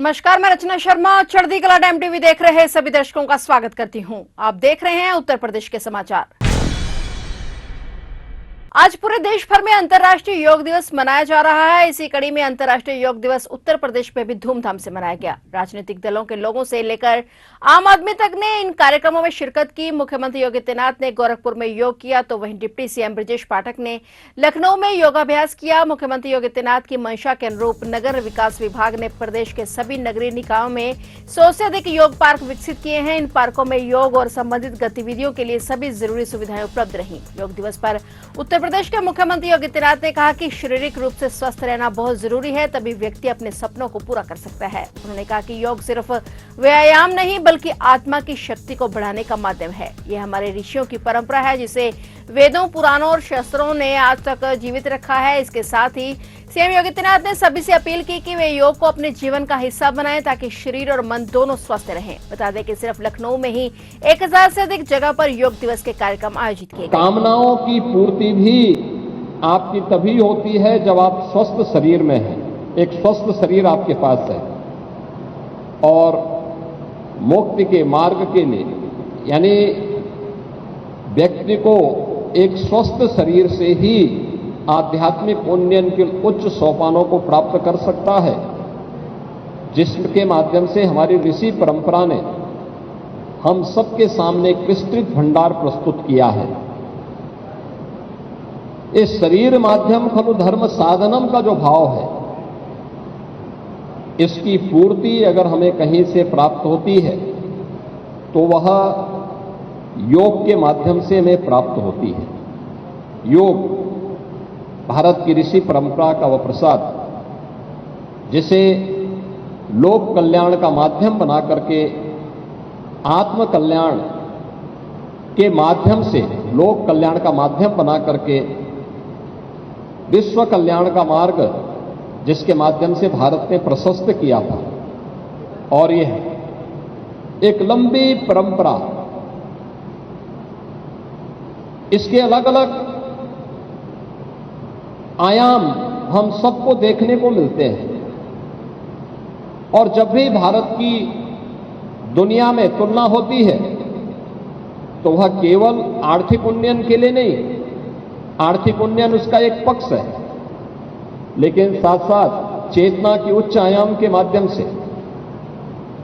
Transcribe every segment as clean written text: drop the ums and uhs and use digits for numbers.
नमस्कार, मैं रचना शर्मा। चढ़ती कला टाइम टीवी देख रहे सभी दर्शकों का स्वागत करती हूं। आप देख रहे हैं उत्तर प्रदेश के समाचार। आज पूरे देश भर में अंतर्राष्ट्रीय योग दिवस मनाया जा रहा है। इसी कड़ी में अंतर्राष्ट्रीय योग दिवस उत्तर प्रदेश में भी धूमधाम से मनाया गया। राजनीतिक दलों के लोगों से लेकर आम आदमी तक ने इन कार्यक्रमों में शिरकत की। मुख्यमंत्री योगी आदित्यनाथ ने गोरखपुर में योग किया, तो वहीं डिप्टी सीएम ब्रजेश पाठक ने लखनऊ में योगाभ्यास किया। मुख्यमंत्री योगी आदित्यनाथ की मंशा के अनुरूप नगर विकास विभाग ने प्रदेश के सभी नगरीय निकायों में 100 से अधिक योग पार्क विकसित किए हैं। इन पार्कों में योग और संबंधित गतिविधियों के लिए सभी जरूरी सुविधाएं उपलब्ध रही। योग दिवस पर उत्तर प्रदेश के मुख्यमंत्री योगी आदित्यनाथ ने कहा कि शारीरिक रूप से स्वस्थ रहना बहुत जरूरी है, तभी व्यक्ति अपने सपनों को पूरा कर सकता है। उन्होंने कहा कि योग सिर्फ व्यायाम नहीं बल्कि आत्मा की शक्ति को बढ़ाने का माध्यम है। यह हमारे ऋषियों की परंपरा है, जिसे वेदों, पुराणों और शास्त्रों ने आज तक जीवित रखा है। इसके साथ ही सीएम योगी आदित्यनाथ ने सभी से अपील की कि वे योग को अपने जीवन का हिस्सा बनाएं, ताकि शरीर और मन दोनों स्वस्थ रहें। बता दें कि सिर्फ लखनऊ में ही 1000 से अधिक जगह पर योग दिवस के कार्यक्रम आयोजित किए गए। कामनाओं की पूर्ति भी आपकी तभी होती है जब आप स्वस्थ शरीर में हैं। एक स्वस्थ शरीर आपके पास है और मुक्ति के मार्ग के लिए, यानी व्यक्ति को एक स्वस्थ शरीर से ही आध्यात्मिक उन्नयन के उच्च सोपानों को प्राप्त कर सकता है, जिसके माध्यम से हमारी ऋषि परंपरा ने हम सबके सामने एक विस्तृत भंडार प्रस्तुत किया है। इस शरीर माध्यम खलु धर्म साधनम का जो भाव है, इसकी पूर्ति अगर हमें कहीं से प्राप्त होती है तो वह योग के माध्यम से हमें प्राप्त होती है। योग भारत की ऋषि परंपरा का वह प्रसाद, जिसे लोक कल्याण का माध्यम बना करके आत्म कल्याण के माध्यम से, लोक कल्याण का माध्यम बना करके विश्व कल्याण का मार्ग, जिसके माध्यम से भारत ने प्रशस्त किया था। और यह एक लंबी परंपरा, इसके अलग अलग आयाम हम सबको देखने को मिलते हैं। और जब भी भारत की दुनिया में तुलना होती है तो वह केवल आर्थिक उन्नयन के लिए नहीं, आर्थिक उन्नयन उसका एक पक्ष है, लेकिन साथ साथ चेतना की उच्च आयाम के माध्यम से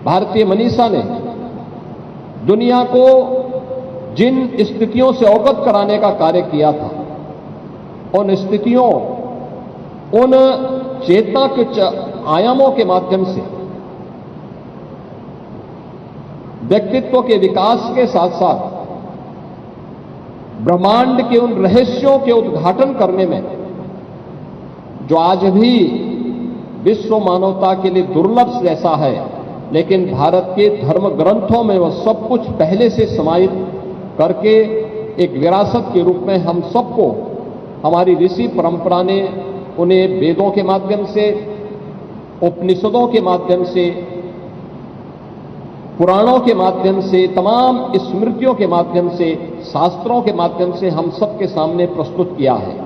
भारतीय मनीषा ने दुनिया को जिन स्थितियों से अवगत कराने का कार्य किया था, उन स्थितियों, उन चेतना के आयामों के माध्यम से व्यक्तित्व के विकास के साथ साथ ब्रह्मांड के उन रहस्यों के उद्घाटन करने में, जो आज भी विश्व मानवता के लिए दुर्लभ जैसा है, लेकिन भारत के धर्म ग्रंथों में वह सब कुछ पहले से समाहित करके एक विरासत के रूप में हम सबको हमारी ऋषि परंपरा ने उन्हें वेदों के माध्यम से, उपनिषदों के माध्यम से, पुराणों के माध्यम से, तमाम स्मृतियों के माध्यम से, शास्त्रों के माध्यम से हम सबके सामने प्रस्तुत किया है।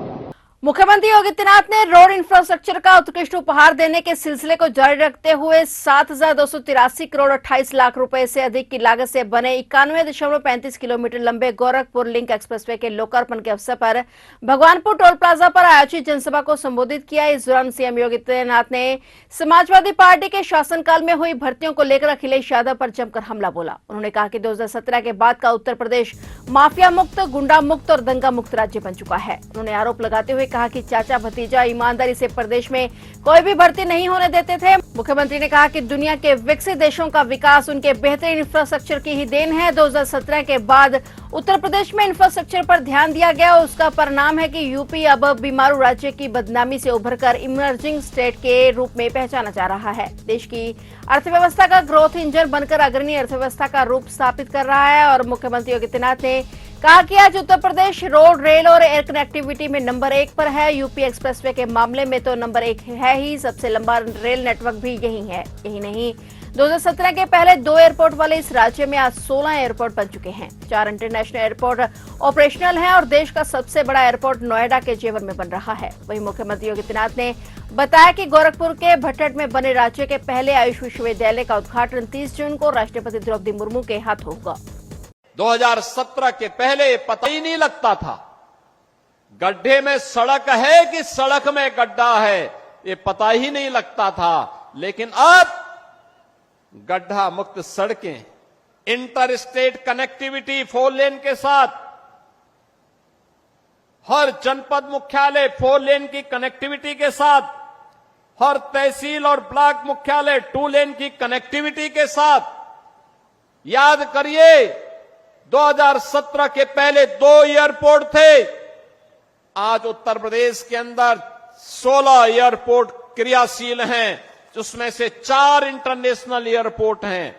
मुख्यमंत्री योगी आदित्यनाथ ने रोड इंफ्रास्ट्रक्चर का उत्कृष्ट उपहार देने के सिलसिले को जारी रखते हुए 7,283 करोड़ 28 लाख रुपए से अधिक की लागत से बने 91.35 किलोमीटर लंबे गोरखपुर लिंक एक्सप्रेसवे के लोकार्पण के अवसर पर भगवानपुर टोल प्लाजा पर आयोजित जनसभा को संबोधित किया। इस दौरान सीएम योगी आदित्यनाथ ने समाजवादी पार्टी के शासनकाल में हुई भर्तियों को लेकर अखिलेश यादव पर जमकर हमला बोला। उन्होंने कहा कि 2017 के बाद का उत्तर प्रदेश माफिया मुक्त, गुंडा मुक्त और दंगा मुक्त राज्य बन चुका है। उन्होंने आरोप लगाते हुए कहा कि चाचा भतीजा ईमानदारी से प्रदेश में कोई भी भर्ती नहीं होने देते थे। मुख्यमंत्री ने कहा कि दुनिया के विकसित देशों का विकास उनके बेहतरीन इंफ्रास्ट्रक्चर की ही देन है। 2017 के बाद उत्तर प्रदेश में इंफ्रास्ट्रक्चर पर ध्यान दिया गया। उसका परिणाम है कि यूपी अब बीमारू राज्य की बदनामी से उभरकर इमर्जिंग स्टेट के रूप में पहचाना जा रहा है। देश की अर्थव्यवस्था का ग्रोथ इंजन बनकर अग्रणी अर्थव्यवस्था का रूप स्थापित कर रहा है। और मुख्यमंत्री योगी आदित्यनाथ ने कहा कि आज उत्तर प्रदेश रोड, रेल और एयर कनेक्टिविटी में नंबर 1 पर है। यूपी एक्सप्रेसवे के मामले में तो नंबर 1 है ही, सबसे लंबा रेल नेटवर्क भी यही है। यही नहीं, 2017 के पहले 2 एयरपोर्ट वाले इस राज्य में आज 16 एयरपोर्ट बन चुके हैं। 4 इंटरनेशनल एयरपोर्ट ऑपरेशनल हैं और देश का सबसे बड़ा एयरपोर्ट नोएडा के जेवर में बन रहा है। वहीं मुख्यमंत्री योगी आदित्यनाथ ने बताया कि गोरखपुर के भट्टट में बने राज्य के पहले आयुष विश्वविद्यालय का उद्घाटन 30 जून को राष्ट्रपति द्रौपदी मुर्मू के हाथों होगा। 2017 के पहले पता ही नहीं लगता था गड्ढे में सड़क है कि सड़क में गड्ढा है, ये पता ही नहीं लगता था। लेकिन अब गड्ढा मुक्त सड़कें, इंटर स्टेट कनेक्टिविटी 4 लेन के साथ, हर जनपद मुख्यालय 4 लेन की कनेक्टिविटी के साथ, हर तहसील और ब्लॉक मुख्यालय 2 लेन की कनेक्टिविटी के साथ। याद करिए 2017 के पहले 2 एयरपोर्ट थे, आज उत्तर प्रदेश के अंदर 16 एयरपोर्ट क्रियाशील हैं, जिसमें से 4 इंटरनेशनल एयरपोर्ट हैं।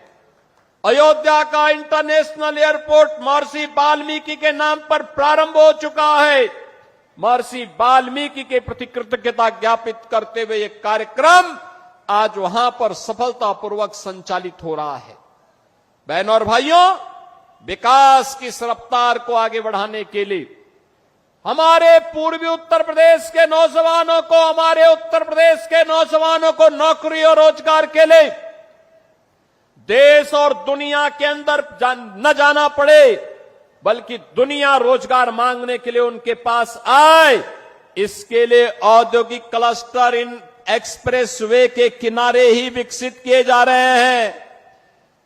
अयोध्या का इंटरनेशनल एयरपोर्ट महर्षि वाल्मीकि के नाम पर प्रारंभ हो चुका है। महर्षि वाल्मीकि के प्रति कृतज्ञता ज्ञापित करते हुए यह कार्यक्रम आज वहां पर सफलतापूर्वक संचालित हो रहा है। बहनों और भाइयों, विकास की इस रफ्तार को आगे बढ़ाने के लिए हमारे पूर्वी उत्तर प्रदेश के नौजवानों को, हमारे उत्तर प्रदेश के नौजवानों को नौकरी और रोजगार के लिए देश और दुनिया के अंदर न जाना पड़े, बल्कि दुनिया रोजगार मांगने के लिए उनके पास आए, इसके लिए औद्योगिक क्लस्टर इन एक्सप्रेस वे के किनारे ही विकसित किए जा रहे हैं।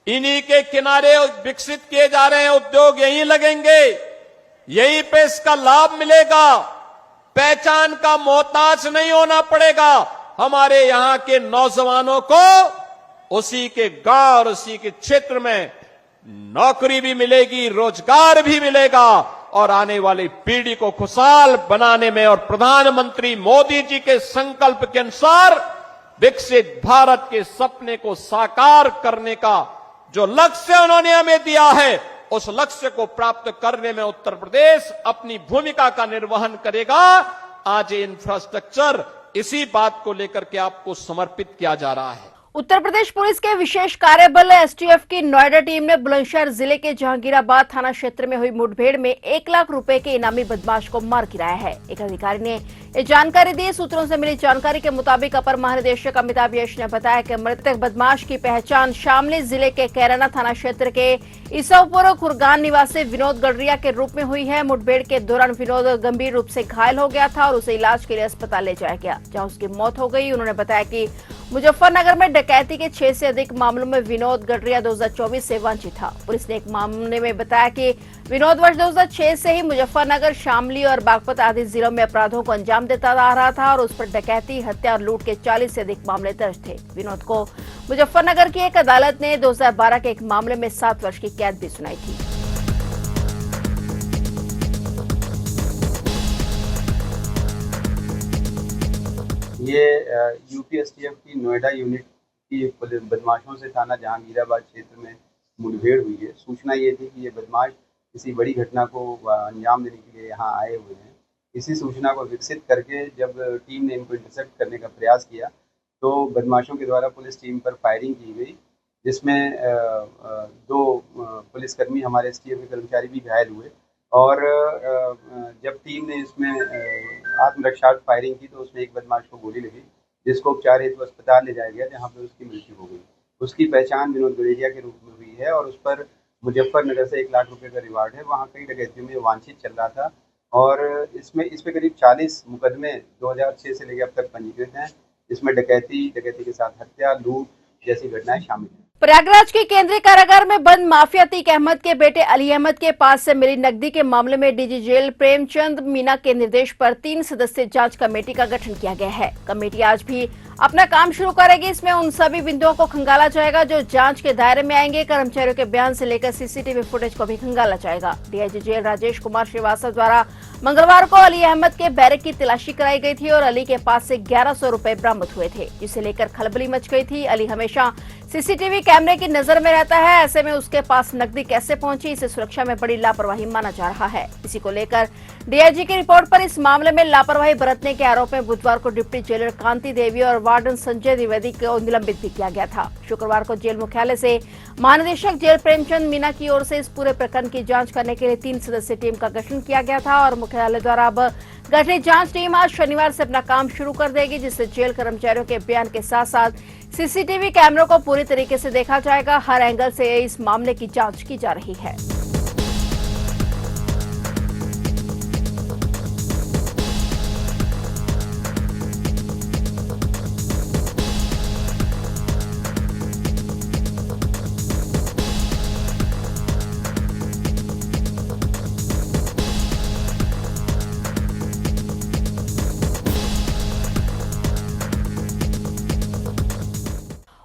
इन्हीं के किनारे विकसित किए जा रहे हैं। उद्योग यहीं लगेंगे, यहीं पे इसका लाभ मिलेगा। पहचान का मोहताज नहीं होना पड़ेगा। हमारे यहां के नौजवानों को उसी के गांव और उसी के क्षेत्र में नौकरी भी मिलेगी, रोजगार भी मिलेगा और आने वाली पीढ़ी को खुशहाल बनाने में और प्रधानमंत्री मोदी जी के संकल्प के अनुसार विकसित भारत के सपने को साकार करने का जो लक्ष्य उन्होंने हमें दिया है, उस लक्ष्य को प्राप्त करने में उत्तर प्रदेश अपनी भूमिका का निर्वहन करेगा। आज ये इंफ्रास्ट्रक्चर इसी बात को लेकर के आपको समर्पित किया जा रहा है। उत्तर प्रदेश पुलिस के विशेष कार्यबल एसटीएफ की नोएडा टीम ने बुलंदशहर जिले के जहांगीराबाद थाना क्षेत्र में हुई मुठभेड़ में 1 लाख रुपए के इनामी बदमाश को मार गिराया है। एक अधिकारी ने ये जानकारी दी। सूत्रों से मिली जानकारी के मुताबिक अपर महानिदेशक अमिताभ यश ने बताया कि मृतक बदमाश की पहचान शामली जिले के कैराना थाना क्षेत्र के ईसापुर खुरगान निवासी विनोद गडरिया के रूप में हुई है। मुठभेड़ के दौरान विनोद गंभीर रूप से घायल हो गया था और उसे इलाज के लिए अस्पताल ले जाया गया, जहां उसकी मौत हो गई। उन्होंने बताया कि मुजफ्फरनगर में डकैती के 6 से अधिक मामलों में विनोद गडरिया 2024 से वांछित था। पुलिस ने एक मामले में बताया कि विनोद वर्ष 2006 से ही मुजफ्फरनगर, शामली और बागपत आदि जिलों में अपराधों को अंजाम देता आ रहा था और उस पर डकैती, हत्या और लूट के 40 से अधिक मामले दर्ज थे। विनोद को मुजफ्फरनगर की एक अदालत ने 2012 के एक मामले में 7 वर्ष की कैद भी सुनाई थी। ये यूपीएसटीएफ की नोएडा यूनिट की बदमाशों से थाना जहांगीराबाद क्षेत्र में मुठभेड़ हुई है। सूचना ये थी कि ये बदमाश किसी बड़ी घटना को अंजाम देने के लिए यहाँ आए हुए हैं। इसी सूचना को विकसित करके जब टीम ने इनको इंटरसेप्ट करने का प्रयास किया तो बदमाशों के द्वारा पुलिस टीम पर फायरिंग की गई, जिसमें 2 पुलिसकर्मी हमारे एसटीएफ के कर्मचारी भी घायल हुए। और जब टीम ने इसमें आत्मरक्षार्थ फायरिंग की तो उसमें एक बदमाश को गोली लगी, जिसको उपचार हेतु अस्पताल ले जाया गया, जहां पर उसकी मृत्यु हो गई। उसकी पहचान विनोद गडरिया के रूप में हुई है और उस पर मुजफ्फरनगर से 1 लाख रुपए का रिवार्ड है। वहाँ कई डकैतियों में वांछित चल रहा था और इस पे करीब 40 मुकदमे 2006 से लेकर अब तक पंजीकृत हैं। इसमें डकैती के साथ हत्या, लूट जैसी घटनाएं शामिल हैं। प्रयागराज के केंद्रीय कारागार में बंद माफिया अतीक अहमद के बेटे अली अहमद के पास से मिली नकदी के मामले में डीजी जेल प्रेमचंद मीना के निर्देश पर 3 सदस्यीय जांच कमेटी का गठन किया गया है। कमेटी आज भी अपना काम शुरू करेगी। इसमें उन सभी बिंदुओं को खंगाला जाएगा जो जांच के दायरे में आएंगे। कर्मचारियों के बयान से लेकर सीसीटीवी फुटेज को भी खंगाला जाएगा। डीआईजी जेल राजेश कुमार श्रीवास्तव द्वारा मंगलवार को अली अहमद के बैरक की तलाशी कराई गई थी और अली के पास से 1100 रुपए बरामद हुए थे, जिसे लेकर खलबली मच गई थी। अली हमेशा सीसीटीवी कैमरे की नजर में रहता है, ऐसे में उसके पास नकदी कैसे पहुंची, इसे सुरक्षा में बड़ी लापरवाही माना जा रहा है। इसी को लेकर डीआईजी की रिपोर्ट पर इस मामले में लापरवाही बरतने के आरोप में बुधवार को डिप्टी जेलर कांति देवी और वार्डन संजय द्विवेदी को निलंबित भी किया गया था। शुक्रवार को जेल मुख्यालय से महानिदेशक जेल प्रेमचंद मीना की ओर से इस पूरे प्रकरण की जांच करने के लिए 3 सदस्यीय टीम का गठन किया गया था और मुख्यालय द्वारा अब गठित जांच टीम आज शनिवार से अपना काम शुरू कर देगी, जिससे जेल कर्मचारियों के बयान के साथ साथ सीसीटीवी कैमरों को पूरी तरीके से देखा जाएगा। हर एंगल से इस मामले की जांच की जा रही है।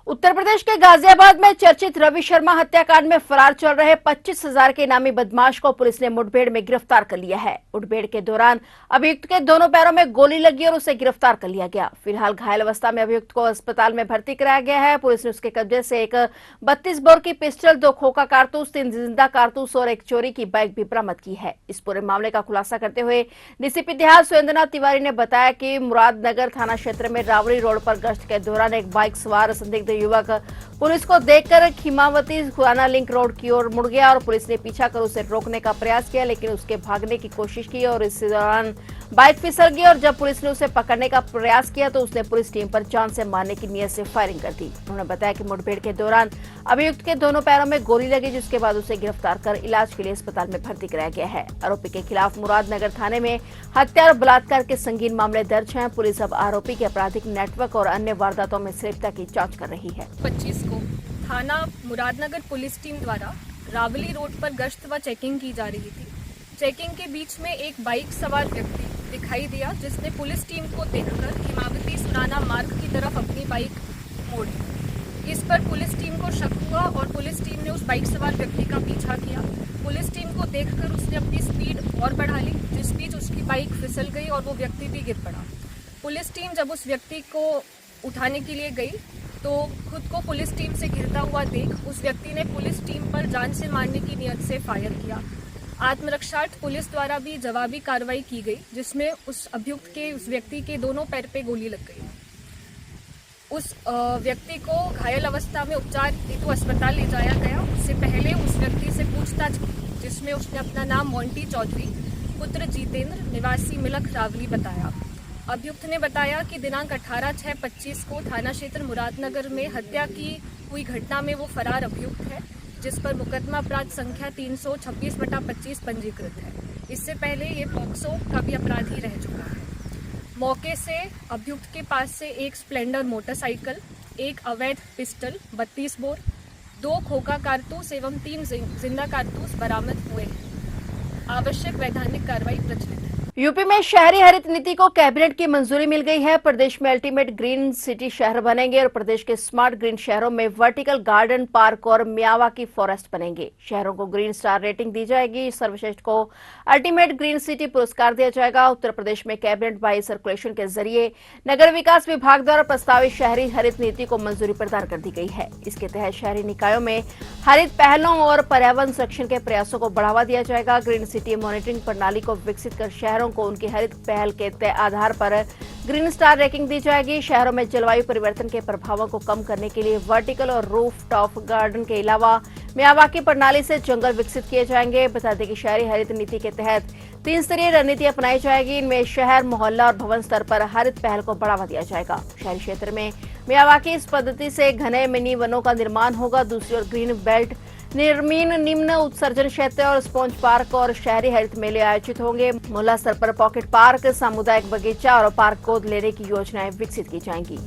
उत्तर प्रदेश के गाजियाबाद में चर्चित रवि शर्मा हत्याकांड में फरार चल रहे 25,000 के इनामी बदमाश को पुलिस ने मुठभेड़ में गिरफ्तार कर लिया है। मुठभेड़ के दौरान अभियुक्त के दोनों पैरों में गोली लगी और उसे गिरफ्तार कर लिया गया। फिलहाल घायल अवस्था में अभियुक्त को अस्पताल में भर्ती कराया गया है। पुलिस ने उसके कब्जे से एक 32 बोर की पिस्टल, 2 खोखा कारतूस, 3 जिंदा कारतूस और एक चोरी की बाइक भी बरामद की है। इस पूरे मामले का खुलासा करते हुए डीसीपी देहात सुरेंद्रनाथ तिवारी ने बताया कि मुरादनगर थाना क्षेत्र में रावड़ी रोड पर गश्त के दौरान एक बाइक सवार संदिग्ध युवक पुलिस को देखकर खिमावती खुराना लिंक रोड की ओर मुड़ गया और पुलिस ने पीछा कर उसे रोकने का प्रयास किया, लेकिन उसके भागने की कोशिश की और इस दौरान बाइक फिसल गई और जब पुलिस ने उसे पकड़ने का प्रयास किया तो उसने पुलिस टीम पर जान से मारने की नीयत से फायरिंग कर दी। उन्होंने बताया कि मुठभेड़ के दौरान अभियुक्त के दोनों पैरों में गोली लगी, जिसके बाद उसे गिरफ्तार कर इलाज के लिए अस्पताल में भर्ती कराया गया है। आरोपी के खिलाफ मुरादनगर थाने में हत्या और बलात्कार के संगीन मामले दर्ज हैं। पुलिस अब आरोपी के आपराधिक नेटवर्क और अन्य वारदातों में संलिप्तता की जांच कर रही है। 25 को थाना मुरादनगर पुलिस टीम द्वारा रावली रोड पर गश्त व चेकिंग की जा रही थी। चेकिंग के बीच में एक बाइक सवार व्यक्ति दिखाई दिया, जिसने पुलिस टीम को देखकर हिमावती सुराना मार्ग की तरफ अपनी बाइक मोड़ी। इस पर पुलिस टीम को शक हुआ और पुलिस टीम ने उस बाइक सवार व्यक्ति का पीछा किया। पुलिस टीम को देखकर उसने अपनी स्पीड और बढ़ा ली, जिस बीच उसकी बाइक फिसल गई और वो व्यक्ति भी गिर पड़ा। पुलिस टीम जब उस व्यक्ति को उठाने के लिए गई तो खुद को पुलिस टीम से गिरता हुआ देख उस व्यक्ति ने पुलिस टीम पर जान से मारने की नियत से फायर किया। आत्मरक्षार्थ पुलिस द्वारा भी जवाबी कार्रवाई की गई, जिसमें उस अभियुक्त के उस व्यक्ति के दोनों पैर पे गोली लग गई। उस व्यक्ति को घायल अवस्था में उपचार हेतु अस्पताल ले जाया गया। उससे पहले उस व्यक्ति से पूछताछ की, जिसमें उसने अपना नाम मोंटी चौधरी पुत्र जितेंद्र निवासी मिलक रावली बताया। अभियुक्त ने बताया कि दिनांक 18/6/25 को थाना क्षेत्र मुरादनगर में हत्या की हुई घटना में वो फरार अभियुक्त है, जिस पर मुकदमा अपराध संख्या 326/25 पंजीकृत है। इससे पहले ये पॉक्सो का भी अपराधी रह चुका है। मौके से अभियुक्त के पास से एक स्प्लेंडर मोटरसाइकिल, एक अवैध पिस्टल, 32 बोर, 2 खोखा कारतूस एवं 3 जिंदा कारतूस बरामद हुए हैं। आवश्यक वैधानिक कार्रवाई प्रचलित है। यूपी में शहरी हरित नीति को कैबिनेट की मंजूरी मिल गई है। प्रदेश में अल्टीमेट ग्रीन सिटी शहर बनेंगे और प्रदेश के स्मार्ट ग्रीन शहरों में वर्टिकल गार्डन, पार्क और मियावाकी फॉरेस्ट बनेंगे। शहरों को ग्रीन स्टार रेटिंग दी जाएगी। सर्वश्रेष्ठ को अल्टीमेट ग्रीन सिटी पुरस्कार दिया जाएगा। उत्तर प्रदेश में कैबिनेट बाई सर्कुलेशन के जरिए नगर विकास विभाग द्वारा प्रस्तावित शहरी हरित नीति को मंजूरी प्रदान कर दी गई है। इसके तहत शहरी निकायों में हरित पहलों और पर्यावरण संरक्षण के प्रयासों को बढ़ावा दिया जाएगा। ग्रीन सिटी मॉनिटरिंग प्रणाली को विकसित कर शहरों को उनकी हरित पहल के तय आधार पर ग्रीन स्टार रैंकिंग दी जाएगी। शहरों में जलवायु परिवर्तन के प्रभावों को कम करने के लिए वर्टिकल और रूफ टॉप गार्डन के अलावा मियावाकी प्रणाली से जंगल विकसित किए जाएंगे। बता दें कि शहरी हरित नीति के तहत 3 स्तरीय रणनीति अपनाई जाएगी। इनमें शहर, मोहल्ला और भवन स्तर पर हरित पहल को बढ़ावा दिया जाएगा। शहरी क्षेत्र में मियावाकी इस पद्धति से घने मिनी वनों का निर्माण होगा। दूसरी ओर ग्रीन बेल्ट निर्मीन, निम्न उत्सर्जन क्षेत्र और स्पॉन्ज पार्क और शहरी हरित मेले आयोजित होंगे। मोहल्ला स्तर पर पॉकेट पार्क, सामुदायिक बगीचा और पार्क गोद लेने की योजनाएं विकसित की जाएंगी।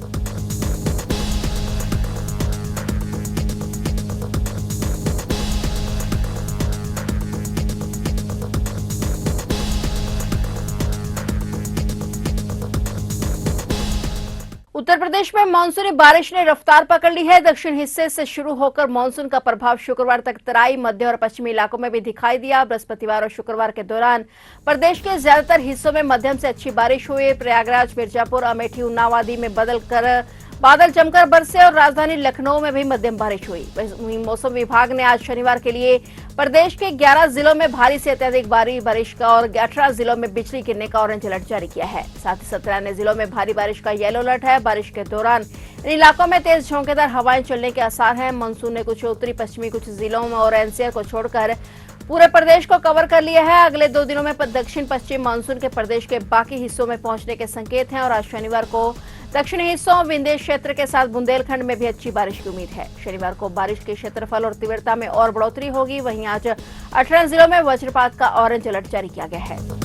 उत्तर प्रदेश में मानसूनी बारिश ने रफ्तार पकड़ ली है। दक्षिण हिस्से से शुरू होकर मानसून का प्रभाव शुक्रवार तक तराई, मध्य और पश्चिमी इलाकों में भी दिखाई दिया। बृहस्पतिवार और शुक्रवार के दौरान प्रदेश के ज्यादातर हिस्सों में मध्यम से अच्छी बारिश हुई। प्रयागराज, मिर्जापुर, अमेठी, उन्नाव आदि में बदल कर बादल जमकर बरसे और राजधानी लखनऊ में भी मध्यम बारिश हुई। वहीं मौसम विभाग ने आज शनिवार के लिए प्रदेश के 11 जिलों में भारी से अत्यधिक भारी बारिश का और 18 जिलों में बिजली गिरने का ऑरेंज अलर्ट जारी किया है। साथ ही 17 अन्य जिलों में भारी बारिश का येलो अलर्ट है। बारिश के दौरान इन इलाकों में तेज झोंकेदार हवाएं चलने के आसार हैं। मानसून ने कुछ उत्तरी पश्चिमी कुछ जिलों में और एनसीआर को छोड़कर पूरे प्रदेश को कवर कर लिया है। अगले 2 दिनों में दक्षिण पश्चिम मानसून के प्रदेश के बाकी हिस्सों में पहुंचने के संकेत हैं और आज शनिवार को दक्षिणी हिस्सों विंध्य क्षेत्र के साथ बुंदेलखंड में भी अच्छी बारिश की उम्मीद है। शनिवार को बारिश के क्षेत्रफल और तीव्रता में और बढ़ोतरी होगी। वहीं आज 18 जिलों में वज्रपात का ऑरेंज अलर्ट जारी किया गया है।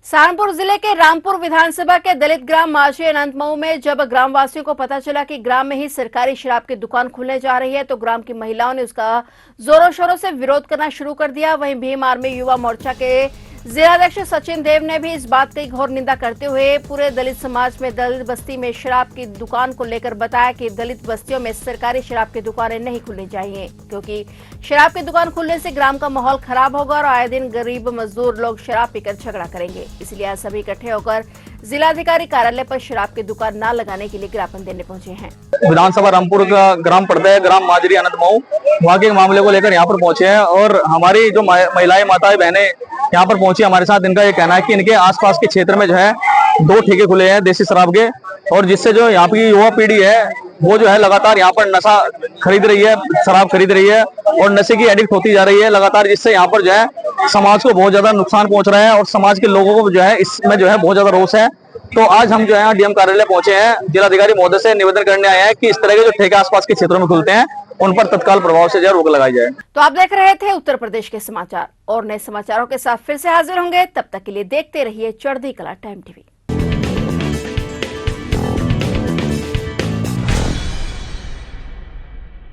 सहारनपुर जिले के रामपुर विधानसभा के दलित ग्राम माझी अनंतमऊ में जब ग्रामवासियों को पता चला कि ग्राम में ही सरकारी शराब की दुकान खुलने जा रही है तो ग्राम की महिलाओं ने उसका जोरों शोरों से विरोध करना शुरू कर दिया। वहीं भीम आर्मी युवा मोर्चा के जिलाध्यक्ष सचिन देव ने भी इस बात की घोर निंदा करते हुए पूरे दलित समाज में दलित बस्ती में शराब की दुकान को लेकर बताया कि दलित बस्तियों में सरकारी शराब की दुकानें नहीं खुलनी चाहिए, क्योंकि शराब की दुकान खुलने से ग्राम का माहौल खराब होगा और आए दिन गरीब मजदूर लोग शराब पीकर झगड़ा करेंगे। इसलिए आज सभी इकट्ठे होकर जिलाधिकारी कार्यालय पर शराब की दुकान न लगाने के लिए ज्ञापन देने पहुंचे हैं। विधानसभा रामपुर का ग्राम पड़ता है, ग्राम माजरी अनंतमऊ, वहाँ के मामले को लेकर यहाँ पर पहुंचे हैं और हमारी जो महिलाएं माताएं बहनें यहाँ पर पहुंची हमारे साथ। इनका ये कहना है कि इनके आसपास के क्षेत्र में जो है 2 ठेके खुले हैं देसी शराब के और जिससे जो यहाँ की युवा पीढ़ी है वो जो है लगातार यहाँ पर नशा खरीद रही है, शराब खरीद रही है और नशे की एडिक्ट होती जा रही है लगातार, जिससे यहाँ पर जो है समाज को बहुत ज्यादा नुकसान पहुंच रहा है और समाज के लोगों को जो है इसमें जो है बहुत ज्यादा रोष है। तो आज हम जो है डीएम कार्यालय पहुंचे हैं, जिलाधिकारी महोदय से निवेदन करने आए हैं कि इस तरह के जो ठेके आसपास के क्षेत्रों में खुलते हैं उन पर तत्काल प्रभाव से जो रोक लगाई जाए। तो आप देख रहे थे उत्तर प्रदेश के समाचार और नए समाचारों के साथ फिर से हाजिर होंगे। तब तक के लिए देखते रहिए चढ़ती कला टाइम टीवी।